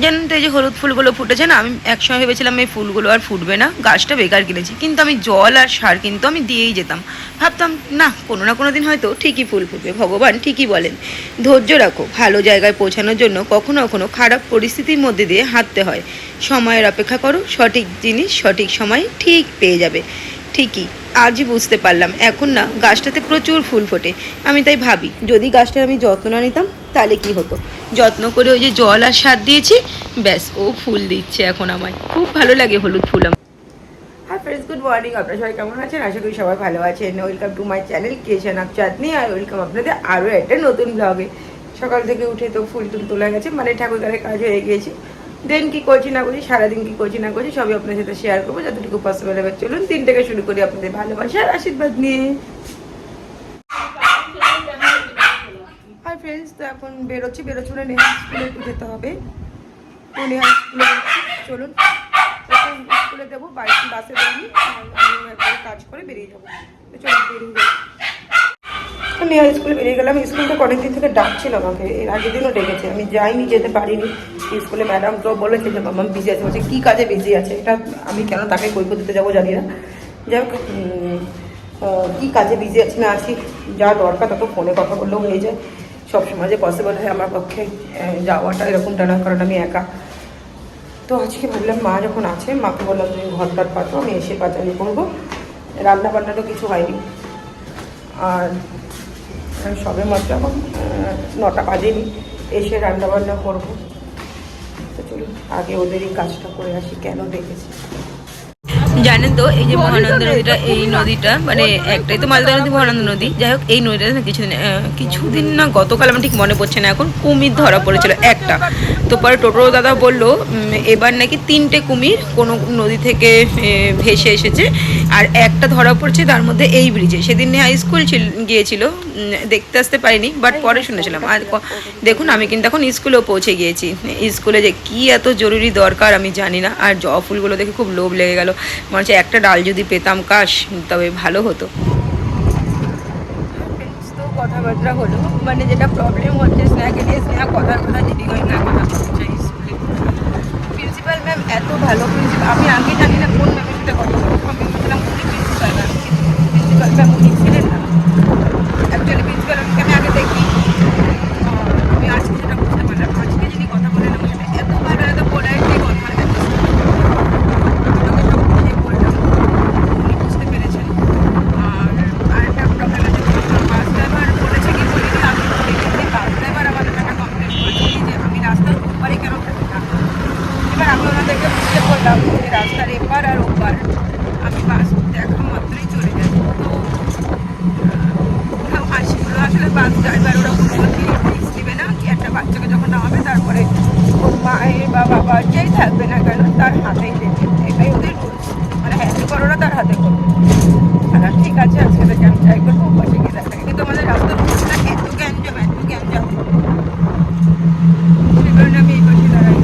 জানেন তো এই যে হলুদ ফুলগুলো ফুটেছে না, আমি একসময় ভেবেছিলাম এই ফুলগুলো আর ফুটবে না, গাছটা বেকার কিনেছি, কিন্তু আমি জল আর সার কিন্তু আমি দিয়েই যেতাম। ভাবতাম না কোনো না কোনো দিন হয়তো ঠিকই ফুল ফুটবে, ভগবান ঠিকই বলেন। ধৈর্য রাখো, ভালো জায়গায় পৌঁছানোর জন্য কখনো কখনো খারাপ পরিস্থিতির মধ্যে দিয়ে হাঁটতে হয়। সময়ের অপেক্ষা করো, সঠিক জিনিস সঠিক সময়ে ঠিক পেয়ে যাবে। ঠিকই আজই বুঝতে পারলাম, এখন না গাছটাতে প্রচুর ফুল ফোটে। আমি তাই ভাবি যদি গাছটার আমি যত্ন না নিতাম তাহলে কি হতো। যত্ন করে ওই যে জল আর সার দিয়েছি, ব্যাস ও ফুল দিচ্ছে এখন। আমায় খুব ভালো লাগে হলুদ ফুল। Hi friends, good morning. আপনারা সবাই কেমন আছেন? আশা করি সবাই ভালো আছেন। Welcome to my channel creation of Chandni, আর ওয়েলকাম আপনাদের আরও একটা নতুন ব্লগে। সকাল থেকে উঠে তো ফুল টুল তোলা গেছে, মানে ঠাকুরঘরের কাজ হয়ে গিয়েছে। দেন কি করছি না করছি, সারাদিন কি করছি না করছি সবই আপনার সাথে শেয়ার করবো যতটুকু পসিবল হবে। চলুন দিনটাকে শুরু করি আপনাদের ভালোবাসার আশীর্বাদ নিয়ে। হাই ফ্রেন্ডস, তো এখন বেরোচ্ছি মানে নেহাল স্কুলে একটু যেতে হবে। তো নেহাল স্কুলে চলুন স্কুলে দেবো, বাসে বেরিয়ে আমি একবারে কাজ করে বেরিয়ে যাবো। তো চলুন বেরিয়ে যাবো। নেহাল স্কুলে বেরিয়ে গেলাম। স্কুলটা অনেকদিন থেকে ডাকছিল আমাকে, এর আগের দিনও ডেকেছে, আমি যাইনি, যেতে পারিনি। স্কুলে ম্যাডাম তো বলেছে যে মামা বিজি আছে। বলছে কী কাজে বিজি আছে, এটা আমি কেন তাকে কৈফিয়ত দিতে যাবো জানি না। যাই হোক, কী কাজে বিজি আছি না আছি, যা দরকার তত ফোনে কথা বললেও হয়ে যায়। সবসময় যে পসিবল হয় আমার পক্ষে যাওয়াটা এরকমটা না, কারণ আমি একা। তো আজকে ভাবলাম মা যখন আছে, মাকে বললাম তুমি ঘর টার পাতো, আমি এসে পাচারি করবো। রান্না বান্না তো কিছু হয়নি, আর সবে মাত্র এখন 9টা বাজেনি, এসে রান্না বান্না করবো। তো চলুন আগে ওদেরই কাজটা করে আসি, কেন ডেকেছি। জানেন তো এই যে মহানন্দা নদীটা, এই নদীটা মানে একটাই তো মালদা নদী, মহানন্দা নদী। যাই হোক, এই নদীটা না কিছুদিন না গতকাল আমার ঠিক মনে পড়ছে না এখন, কুমির ধরা পড়েছিল একটা। তো পরে টোটো দাদা বললো এবার নাকি 3টে কুমির কোনো নদী থেকে ভেসে এসেছে, আর একটা ধরা পড়ছে তার মধ্যে এই ব্রিজে। সেদিন হাই স্কুল গিয়েছিল, দেখতে আসতে পারিনি, বাট পরে শুনেছিলাম। আর দেখুন আমি কিন্তু এখন স্কুলেও পৌঁছে গিয়েছি। স্কুলে যে কি এত জরুরি দরকার আমি জানি না। আর জবা ফুলগুলো দেখে খুব লোভ লেগে গেল, মনে হচ্ছে একটা ডাল যদি পেতাম কাশ, তবে ভালো হতো। তো কথাবার্তা হলো, মানে যেটা প্রবলেম হচ্ছে স্নেহাকে নিয়ে, স্নেহা কথার কথা দিদি হয় না কথা বলছে স্কুলে। প্রিন্সিপাল ম্যাম এত ভালো প্রিন্সিপাল, আমি আগে জানি না কোন ম্যামের সাথে কথা বলবো, আমি বলছিলাম উনি প্রিন্সিপাল ম্যাম, প্রিন্সিপাল ম্যাম উনি ছিলেন না। অ্যাকচুয়ালি প্রিন্সিপাল ম্যামকে আমি আগে দেখি, আমি আজকে সেটা বুঝতে পারলাম। আজকে যিনি কথা বলেন আমার সাথে এত ভালো, এত পোলাইট যে কথা, এত বুঝতে পেরেছেন। আর আরেকটা প্রবলেম আছে, বাস ড্রাইভার বলেছে কি বলিনি, আমি দেখেছি বাস ড্রাইভার আমাদের একটা কমপ্লেন করেছে যে আমি রাস্তার ওপারে কেন থাকি না। এবার আমি ওনাদেরকে বুঝতে বললাম যে রাস্তার এপার আর ওপার আমি বাস দেখা মাত্রই চলে যাই। তো হাসিগুলো আসলে বাস ড্রাইভার ওরা কোনো রিস্ক নেবে না, কি একটা বাচ্চাকে যখন নামাবে তারপরে ওর মায়ের বা বাবার যেই থাকবে না কেন তার হাতেই দেবে, এটাই ওদের রুলস। মানে হ্যান্ডেল করো না, তার হাতে করো। হ্যাঁ ঠিক আছে, আজকে থেকে আমি ট্রাই করবো পাশে গিয়ে দেখা, কিন্তু আমাদের রাস্তার রুলসটা এত গ্যাঞ্জাম সেই কারণে আমি এই পাশে দাঁড়াই।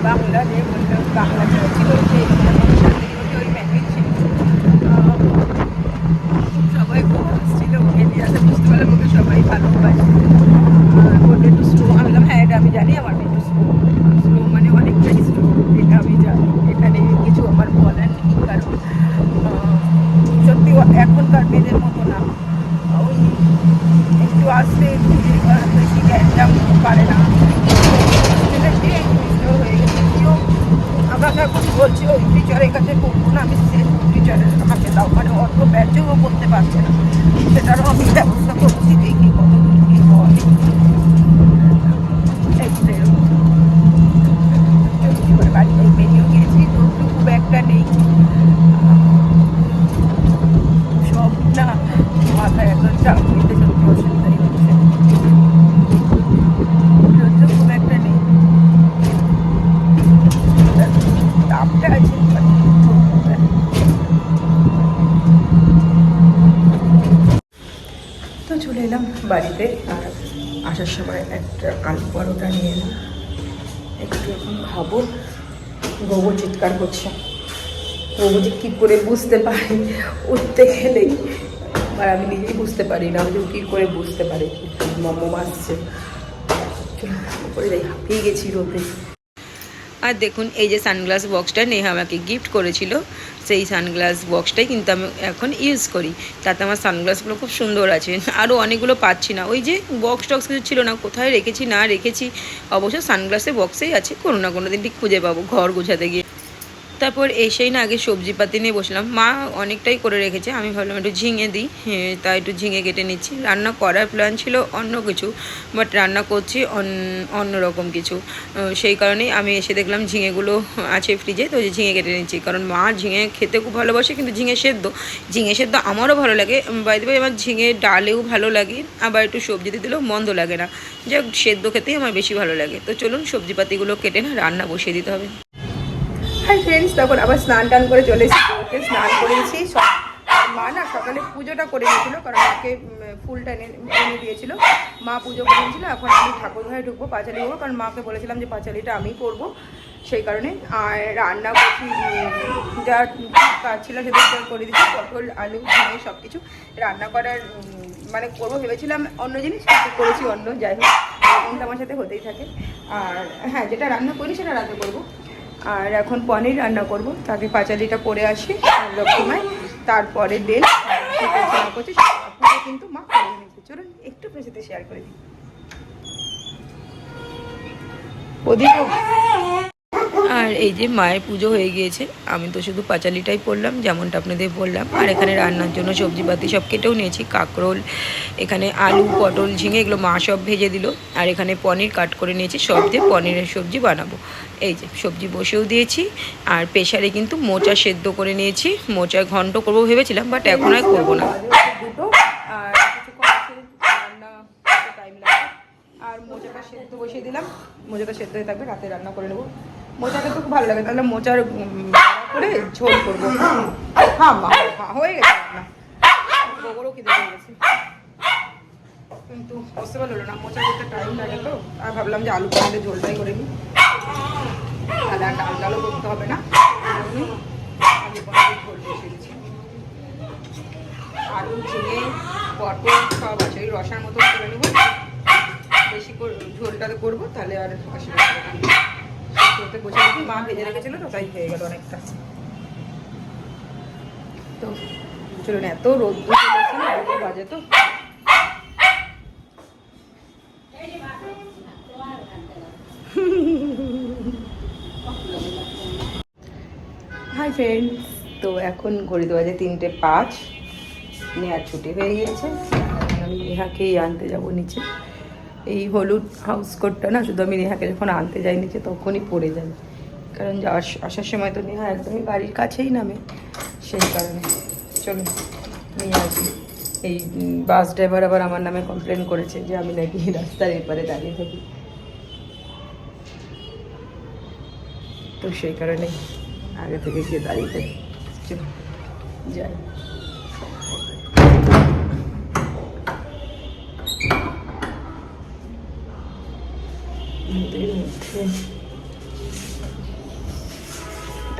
বাংলা যে বললাম, বাংলা ছিল যে ওই ম্যানেজ ছিল, সবাই খুব ছিল এরিয়াতে, বুঝতে পারলাম ওকে সবাই ভালোবাসে। বললো একটু স্লো, আমি বললাম হ্যাঁ এটা আমি জানি, আমার একটু স্লো স্লো মানে অনেকটাই স্লো, এটা আমি জানি, এটা নিয়ে কিছু আমার বলার নেই। কারণ সত্যি এখনকার মেয়েদের মতো না, ওই একটু আসতে বেশি গ্যাঞ্জাম পারে না, হয়ে গেছে। কেউ আমাকে এখন বলছে ওই টিচারের কাছে পড়বো না, আমি সেম টিচারের আমাকে দাও, মানে অত ব্যাচেও করতে পারছে না, সেটারও আমি ব্যবস্থা করছি, দেখি কত কি হয়। বাড়িতে বেরিয়েও গিয়েছি, তো খুব একটা নেই, সব না মাথায় একদম চাপ নিতে সত্যি অসুবিধাই হচ্ছে, খুব একটা নেই, চাপটা আছে। তো চলে এলাম বাড়িতে, আর আসার সময় একটা আলু পরোটা নিয়ে এলাম, একটু এখন খাবো। গবু চিৎকার করছে, গবু যে কী করে বুঝতে পারি উঠতে গেলেই আর আমি নিজেই বুঝতে পারি না, যে কী করে বুঝতে পারে মোমো আসছে। উপরে যাই, হাঁপিয়ে গেছি রোদে। আর দেখুন এই যে সানগ্লাস বক্সটা নেহা আমাকে গিফট করেছিল, সেই সানগ্লাস বক্সটাই কিন্তু আমি এখন ইউজ করি। তাতে আমার সানগ্লাসগুলো খুব সুন্দর আছে। আরও অনেকগুলো পাচ্ছি না, ওই যে বক্স টক্স কিছু ছিল না, কোথায় রেখেছি না রেখেছি। অবশ্য সানগ্লাসের বক্সেই আছে, কোনো না কোনো দিন ঠিক খুঁজে পাবো ঘর গোছাতে গিয়ে। তারপর এসেই না আগে সবজি পাতি নিয়ে বসলাম। মা অনেকটাই করে রেখেছে, আমি ভাবলাম একটু ঝিঙে দিই, তাই একটু ঝিঙে কেটে নিচ্ছি। রান্না করার প্ল্যান ছিল অন্য কিছু, বাট রান্না করছি অন্য রকম কিছু। সেই কারণেই আমি এসে দেখলাম ঝিঙেগুলো আছে ফ্রিজে, তো ঝিঙে কেটে নিচ্ছি। কারণ মা ঝিঙে খেতে খুব ভালোবাসে, কিন্তু ঝিঙে সেদ্ধ আমারও ভালো লাগে। বাইরে আমার ঝিঙে ডালেও ভালো লাগে, আবার একটু সবজিতে দিলেও মন্দ লাগে না। যাক, সেদ্ধ খেতেই আমার বেশি ভালো লাগে। তো চলুন সবজিপাতিগুলো কেটে না রান্না বসিয়ে দিতে হবে। হাই ফ্রেন্ডস, তখন আবার স্নান টান করে চলে এসেছি, স্নান করেছি। মা না সকালে পুজোটা করে নিয়েছিল, কারণ মাকে ফুলটা এনে দিয়েছিল, মা পুজো করে নিয়েছিল। এখন আমি ঠাকুর ঘরে ঢুকবো, পাঁচালি করবো, কারণ মাকে বলেছিলাম যে পাঁচালিটা আমি করবো, সেই কারণে। আর রান্না করছি, যা কাজ ছিল সেটা করে দিচ্ছি, পটল আলু ঝিঙে সব কিছু রান্না করার মানে করবো ভেবেছিলাম অন্য জিনিস, কিন্তু করেছি অন্য। যাই হোক, কিন্তু আমার সাথে হতেই থাকে। আর হ্যাঁ, যেটা রান্না করি সেটা রান্না করবো। আর এখন পনির রান্না করব, তাকে পাঁচালিটা করে আসি লক্ষ্মীমায়, তারপরে দেন করছি। পুজো কিন্তু মা করে নিয়েছে, চলুন একটু আপনার সাথে শেয়ার করে দিই। আর এই যে মায়ের পুজো হয়ে গিয়েছে, আমি তো শুধু পাঁচালিটাই পড়লাম, যেমনটা আপনাদের বললাম। আর এখানে রান্নার জন্য সবজিপাতি সব কেটেও নিয়েছি, কাঁকরোল, এখানে আলু পটল ঝিঙে এগুলো মা সব ভেজে দিল। আর এখানে পনির কাট করে নিয়েছি, সব দিয়ে পনিরের সবজি বানাবো। এই যে সবজি বসেও দিয়েছি, আর প্রেশারে কিন্তু মোচা সেদ্ধ করে নিয়েছি। মোচা ঘন্ট করবো ভেবেছিলাম, বাট এখন আর করবো না। দুটো আর রান্না টাইম লাগবে। আর মোচাটা সেদ্ধ বসিয়ে দিলাম, মোচাটা সেদ্ধ হয়ে থাকবে, রাতে রান্না করে নেবো। মোচাটা তো খুব ভালো লাগে, তাহলে মোচার করে ঝোল করবো। হ্যাঁ মা, হ্যাঁ হয়ে গেছে রান্না, গোবরও খিদে হয়ে গেছে, কিন্তু বুঝতে পারলো না মোচা করতে টাইম লাগে তো। আর ভাবলাম যে আলু পনিরের ঝোলটাই করে নিই, তাহলে আর ডাল ডালও করতে হবে না। আলু পনিরের ঝোল বসিয়ে দিচ্ছি, আলু ঝিঙে পটল সব আছে, ওই রসার মতো করে নেবো। বেশি করে ঝোলটাতে করবো, তাহলে আর অসুবিধা হবে না। বসে দিচ্ছি, মা ভেজে রেখেছিল তো, তাই হয়ে গেল অনেকটা। তো চলুন, এত রোদ বাজে তো। হাই ফ্রেন্ডস, তো এখন ঘড়িতে বাজে 3:05, নেহার ছুটি হয়ে গিয়েছে। আমি নেহাকেই আনতে যাবো নিচে। এই হলুদ হাউস কোটটা না, শুধু আমি নেহাকে যখন আনতে যাই নিচে তখনই পরে যাই, কারণ আসার সময় তো নেহা একদমই বাড়ির কাছেই নামে, সেই কারণে। চলুন নিয়ে আসি। এই বাস ড্রাইভার আবার আমার নামে কমপ্লেন করেছে যে আমি নাকি রাস্তার এপারে দাঁড়িয়ে থাকি, তো সেই কারণে আগে থেকে গিয়ে দাঁড়িয়ে থাকি। চলুন যাই।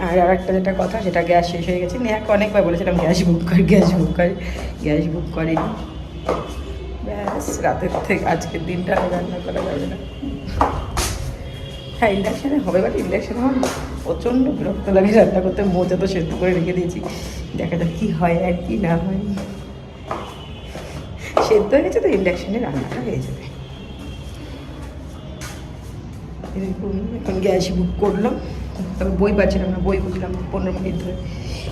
আর একটা যেটা কথা, সেটা গ্যাস শেষ হয়ে গেছে। নেহাকে অনেকবার বলেছিলাম গ্যাস বুক করেনি। ব্যাস, রাতের থেকে আজকের দিনটা রান্না করা যাবে না। হ্যাঁ, ইন্ডাকশানে হবে, বাট ইন্ডাকশানে আমার প্রচণ্ড বিরক্ত লাগে রান্না করতে। মোচা তো সেদ্ধ করে রেখে দিয়েছি, দেখা যাক কী হয় আর কি না হয়। সেদ্ধ হয়ে গেছে তো ইন্ডাকশানে রান্নাটা হয়ে যাবে। এরকম এখন গ্যাস বুক করলাম, তবে বই পাচ্ছিলাম না, বই খুঁজলাম 15 মিনিট ধরে,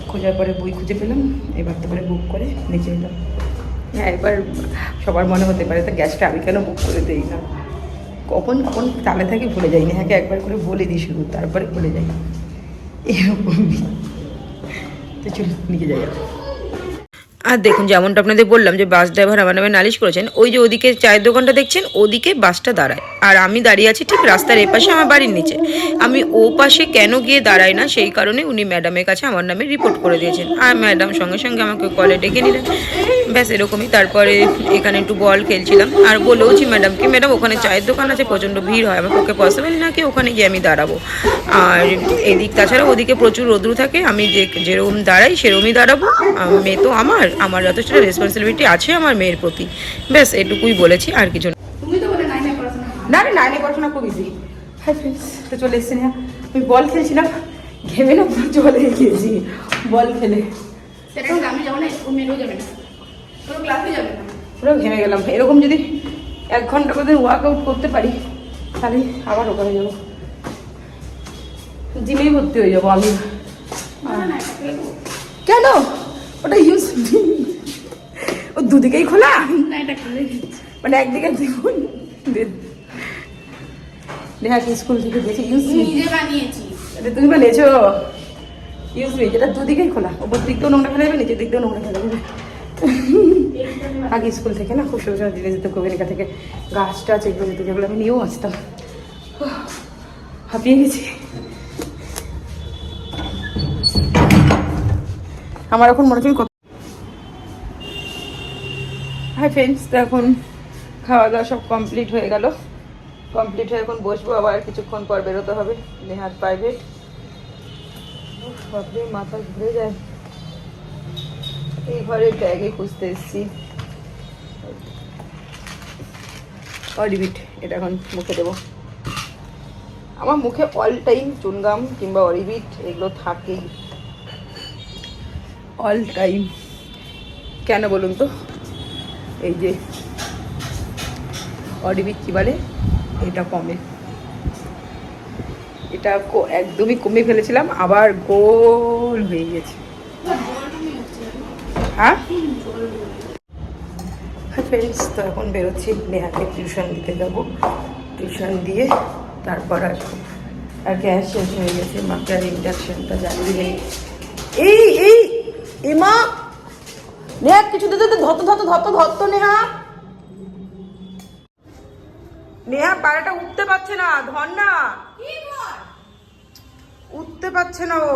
খোঁজার পরে বই খুঁজে পেলাম। এবার তারপরে বুক করে নিচে এলাম। হ্যাঁ, এবার সবার মনে হতে পারে তো গ্যাসটা আমি কেন বুক করে দিই না, কখন কখন তালে থাকি ভুলে যাই। নেহাকে একবার করে বলে দিই শুধু, তারপরে ভুলে যাই, এরকমই। তো চলো নিচে যাই। আর দেখুন, যেমনটা আপনাদের বললাম যে বাস ড্রাইভার আমার নামে নালিশ করেছেন, ওই যে ওদিকে চায়ের দোকানটা দেখছেন, ওদিকে বাসটা দাঁড়ায়, আর আমি দাঁড়িয়ে আছি ঠিক রাস্তার এপাশে আমার বাড়ির নিচে। আমি ও পাশে কেন গিয়ে দাঁড়াই না, সেই কারণে উনি ম্যাডামের কাছে আমার নামে রিপোর্ট করে দিয়েছেন। আর ম্যাডাম সঙ্গে সঙ্গে আমাকে কলে ডেকে নিলেন, ব্যাস এরকমই। তারপরে এখানে একটু বল খেলছিলাম, আর বলেওছি ম্যাডামকে, ম্যাডাম ওখানে চায়ের দোকান আছে, প্রচণ্ড ভিড় হয়, আমার পক্ষে পসিবল না কি ওখানে গিয়ে আমি দাঁড়াবো। আর এদিক তাছাড়া ওদিকে প্রচুর রোদ্রু থাকে, আমি যেরকম দাঁড়াই সেরকমই দাঁড়াবো, মেয়ে তো আমার, আমার যথেষ্ট রেসপন্সিবিলিটি আছে আমার মেয়ের প্রতি, ব্যাস এটুকুই বলেছি, আর কিছু না। না না, 9-এ পড়াশোনা খুব ইজি। হাই ফ্রেন্ডস, তো চলে এসেছি না, আমি বল খেলছিলাম, ঘেমে না পুরো জলে গিয়েছি বল খেলে, পুরো ঘেমে গেলাম। এরকম যদি 1 ঘন্টা করে ওয়ার্কআউট করতে পারি তাহলে আবার ওখানে যাবো, জিমেই ভর্তি হয়ে যাবো আমি। কেন ওটা ইউজ ও দুদিকেই খোলা, মানে একদিকে দেখুন নেহাকে স্কুল থেকে গেছে, ইউজ এটা তুমি বানিয়েছো, ইউজ মি, যেটা দুদিকেই খোলা, ওপর দিক দিয়েও নোংরা ফেলা যাবে, নিচের দিক দিয়েও নোংরা ফেলা যাবে। আগে স্কুল থেকে না খুব সুন্দর দিতে যেত কবিনিকা থেকে, গাছ টাছ এগুলো যেত, যেগুলো আমি নিয়েও আসতাম। হাঁপিয়ে গেছি আমার, এখন মনে হচ্ছে। হাই ফ্রেন্ডস, তো এখন খাওয়া দাওয়া সব কমপ্লিট হয়ে গেল, কমপ্লিট হয়ে এখন বসবো, আবার কিছুক্ষণ পর বেরোতে হবে নেহার প্রাইভেট। ভাবলে মাথা ঘুরে যায়, এই ঘরের ব্যাগে খুঁজতে এসেছি অরিবিট, এটা এখন মুখে দেবো। আমার মুখে অল টাইম চুনগাম কিংবা অরিবিট এগুলো থাকেই অল টাইম, কেন বলুন তো? এই যে অরিবিট কি বলে, এটা কমে, এটা একদমই কমে ফেলেছিলাম, আবার গোল হয়ে গেছে। হ্যাঁ ফ্রেন্ডস, তো এখন বেরোচ্ছি, নেহাকে টিউশন দিতে যাবো, টিউশন দিয়ে তারপর আসবো। আর গ্যাস শেষ হয়ে গেছে, মাকে আর ইন্ডাকশনটা জ্বালিয়ে নেই। এই এমা নেহা কিছু দিতে ধত্ত নেহা, নেহা পাড়াটা উঠতে পারছে না, ধর না, উঠতে পারছে না ও,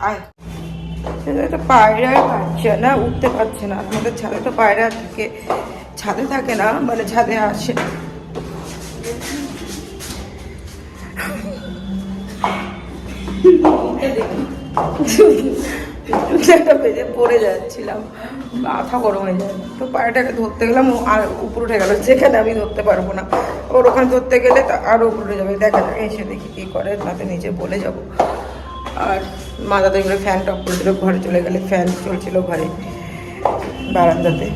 আয় পায়রা পাচ্ছে না, উঠতে পারছে না। আমাদের ছাদে তো পায়রা থাকে, ছাদে থাকে না মানে ছাদে আসে না। বেজে পড়ে যাচ্ছিলাম, মাথা গরম হয়ে যায়, তো পায়রাটাকে ধরতে গেলাম, আর উপরে উঠে গেল, যেখানে আমি ধরতে পারবো না, ওর ওখানে ধরতে গেলে তা আরও উপরে যাবে। দেখা যাক, এসে দেখি কী করে, নাতে নিচে বলে যাব। আর মা দাদা এগুলো ফ্যান টপ করে দিল, ঘরে চলে গেলে, ফ্যান চলছিল ঘরে বারান্দাতে।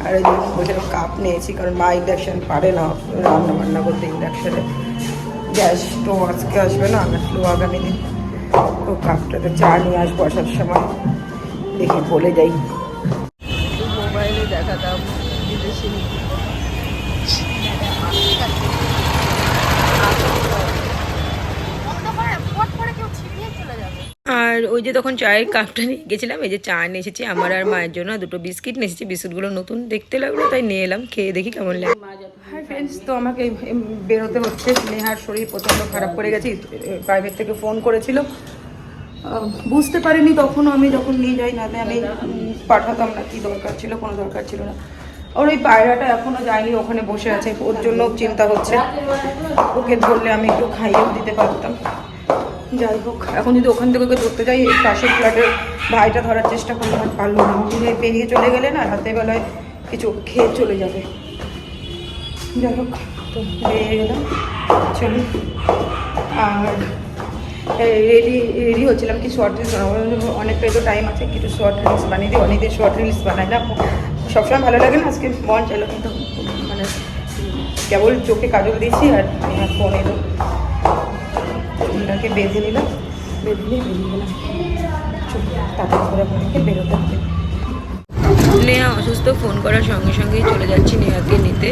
আর এই জন্য বলছিলাম কাপ নিয়েছি, কারণ মা ইন্ডাকশান পারে না রান্না বান্না করতে ইন্ডাকশানে, গ্যাস তো আজকে আসবে না, আসলেও আগামী দিন। তো কাপটাতে চা নিয়ে আসবো আসার সময়, দেখি বলে যাই। মোবাইলে দেখাতাম বিদেশি আর ওই যে তখন চায়ের কাপটা নিয়ে গেছিলাম, এই যে চা নিয়ে এসেছি আমার আর মায়ের জন্য, দুটো বিস্কিট নিয়ে এসেছি, বিস্কুটগুলো নতুন দেখতে লাগলো তাই নিয়ে এলাম, খেয়ে দেখি কেমন লাগে। হাই ফ্রেন্ডস, তো আমাকে বেরোতে হচ্ছে, নেহার শরীর প্রচণ্ড খারাপ করে গেছি, প্রাইভেট থেকে ফোন করেছিল, বুঝতে পারিনি তখনও আমি যখন নিয়ে যাই, না আমি পাঠাতাম না, কি দরকার ছিল, কোনো দরকার ছিল না। ওর ওই পায়রাটা এখনও যায়নি, ওখানে বসে আছে, ওর জন্য চিন্তা হচ্ছে, ওকে ধরলে আমি একটু খাইয়েও দিতে পারতাম। যাই হোক, এখন যদি ওখান থেকে ওকে ধরতে যাই, পাশের ফ্ল্যাটের ভাইটা ধরার চেষ্টা করলে আর পারলো না, ওখানে পেরিয়ে চলে গেলে না রাতেরবেলায় কিছু খেয়ে চলে যাবে। যাই হোক, তো বেরিয়ে গেলাম, চলুন। আর রেডি হচ্ছিলাম কি শর্ট রিলস বানাবো, অনেকটাই তো টাইম আছে, কিছু শর্ট রিলস বানিয়ে দিই, অনেকদিন শর্ট রিলস বানাই না, সবসময় ভালো লাগে না, আজকে মন চাইলো, কিন্তু মানে কেবল চোখে কাজল দিয়েছি আর ফোন এলো, চুলটাকে বেঁধে নিলাম, বেঁধে নিয়ে বেরিয়ে গেলাম, তারপরে করে আপনাকে বেরোতে হবে। নেহা অসুস্থ, ফোন করার সঙ্গে সঙ্গেই চলে যাচ্ছি নেহাকে নিতে,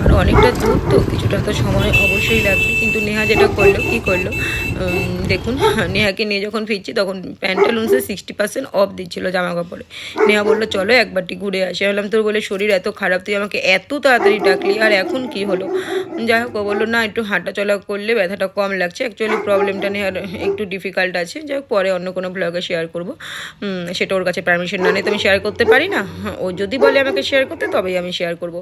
আর অনেকটা দূর তো কিছুটা তো সময় অবশ্যই লাগবে, কিন্তু নেহা যেটা করলো কী করলো দেখুন, নেহাকে নিয়ে যখন ফিরছি তখন প্যান্টালুন্সে 60% অফ দিচ্ছিলো জামা কাপড়ে। নেহা বললো চলো একবারটি ঘুরে আসি, বললাম তোর বলে শরীর এত খারাপ, তুই আমাকে এত তাড়াতাড়ি ডাকলি, আর এখন কি হলো? যাই হোক, ও বললো না একটু হাঁটা চলা করলে ব্যথাটা কম লাগছে, অ্যাকচুয়ালি প্রবলেমটা নেহার একটু ডিফিকাল্ট আছে, যাই হোক পরে অন্য কোনো ব্লগে শেয়ার করবো, সেটা ওর কাছে পারমিশন না নিয়ে তো আমি শেয়ার করতে পারি না, ও যদি বলে আমাকে শেয়ার করতে তবেই আমি শেয়ার করব।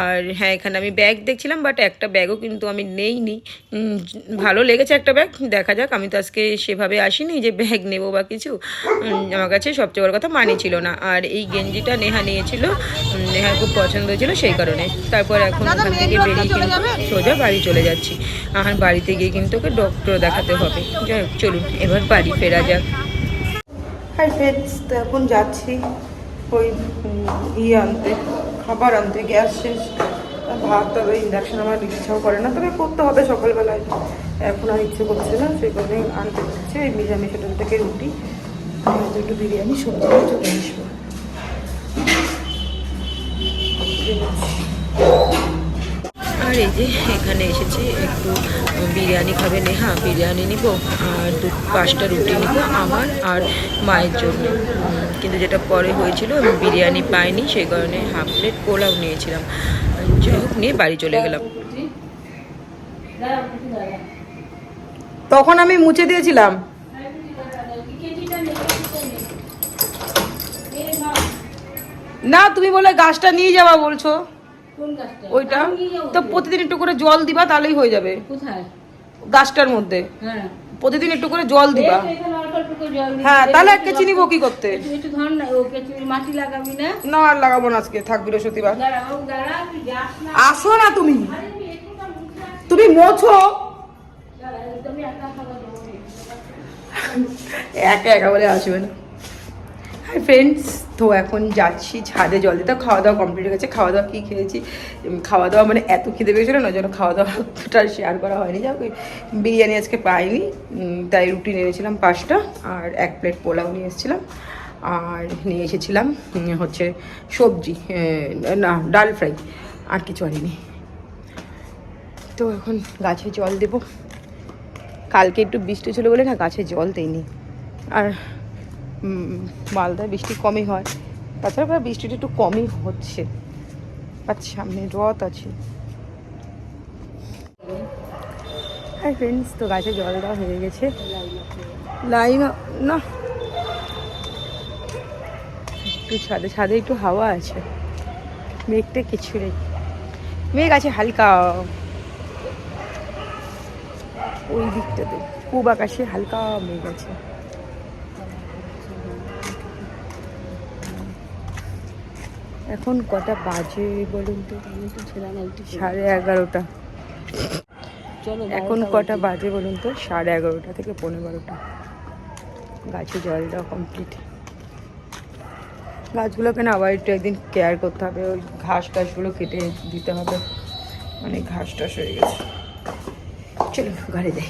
আর হ্যাঁ, এখানে আমি ব্যাগ দেখছিলাম, বাট একটা ব্যাগও কিন্তু আমি নেইনি। ভালো লেগেছে একটা ব্যাগ, দেখা যাক। আমি তো আজকে সেভাবে আসিনি যে ব্যাগ নেবো বা কিছু। আমার কাছে সবচেয়ে বড় কথা মানি ছিল না। আর এই গেঞ্জিটা নেহা নিয়েছিল, নেহার খুব পছন্দ হয়েছিল সেই কারণে। তারপর এখন ওখান থেকে বেরিয়ে কিন্তু সোজা বাড়ি চলে যাচ্ছি। আর বাড়িতে গিয়ে কিন্তু ওকে ডক্টর দেখাতে হবে। যাই হোক, চলুন এবার বাড়ি ফেরা যাক। হাই ফ্রেন্ডস, তো এখন যাচ্ছি ওই আনতে, খাবার আনতে। গ্যাস শেষ, ভাত তবে ইন্ডাকশন আমার ইচ্ছাও করে না, তবে করতে হবে সকালবেলায়। এখন আর ইচ্ছে করছে না, সেই কারণে আনতে হচ্ছে। এই নিরামিষ হোটেল থেকে রুটি, একটু বিরিয়ানি, সবজি চলে আসবো। আর এই যে এখানে এসেছি, একটু বিরিয়ানি খাবে নেহা, বিরিয়ানি নিব। আর 5টা রুটি নিব আমার আর মায়ের জন্য। কিন্তু যেটা পরে হয়েছিল, আমি বিরিয়ানি পাইনি, সেই কারণে হাফ প্লেট পোলাও নিয়েছিলাম। যাই হোক, নিয়ে বাড়ি চলে গেলাম। তখন আমি মুছে দিয়েছিলাম। না, তুমি বলে গাছটা নিয়ে যাবা বলছো, ওইটা তো প্রতিদিন একটু করে জল দিবা, তাহলেই হয়ে যাবে। কোথায়? গাছটার মধ্যে প্রতিদিন একটু করে জল দিবা। হ্যাঁ, তাহলে 1 কেজি নিবো কি করতে? না, আর লাগাবো না, আজকে থাক বৃহস্পতিবার। আসো না তুমি, তুমি মোছো একা একা বলে আসবে না। হাই ফ্রেন্ডস, তো এখন যাচ্ছি ছাদে জল দিতে। খাওয়া দাওয়া কমপ্লিট হয়ে গেছে। খাওয়া দাওয়া কী খেয়েছি, খাওয়া দাওয়া মানে এত খিদে পেয়েছিল না, যেন খাওয়া দাওয়াটা শেয়ার করা হয়নি। যাক, বিরিয়ানি আজকে পাইনি, তাই রুটি নিয়েছিলাম 5টা, আর 1 প্লেট পোলাও নিয়ে এসেছিলাম। আর নিয়ে এসেছিলাম হচ্ছে সবজি, না ডাল ফ্রাই, আর কিছু আনিনি। তো এখন গাছে জল দেব। কালকে একটু বৃষ্টি ছিল বলে না গাছে জল দেয়নি। আর মালদায় বৃষ্টি কমই হয়, তাছাড়া বৃষ্টিটা একটু কমই হচ্ছে। আর সামনে রথ আছে। হাই ফ্রেন্ডস, তো গাছে জল দেওয়া হয়ে গেছে। লাইন না, একটু ছাদে একটু হাওয়া আছে, মেঘটা কিছু নেই। মেঘ আছে হালকা ওই দিকটাতে, পূব আকাশে হালকা মেঘ আছে। এখন কটা বাজে বলুন তো? 11:30। এখন কটা বাজে বলুন তো? 11:30 থেকে 11:15। গাছে জল দেওয়া কমপ্লিট। গাছগুলোকে না আবার একটু একদিন কেয়ার করতে হবে। ওই ঘাসগুলো কেটে দিতে হবে, মানে ঘাস টাস হয়ে গেছে। চলো ঘরে যাই।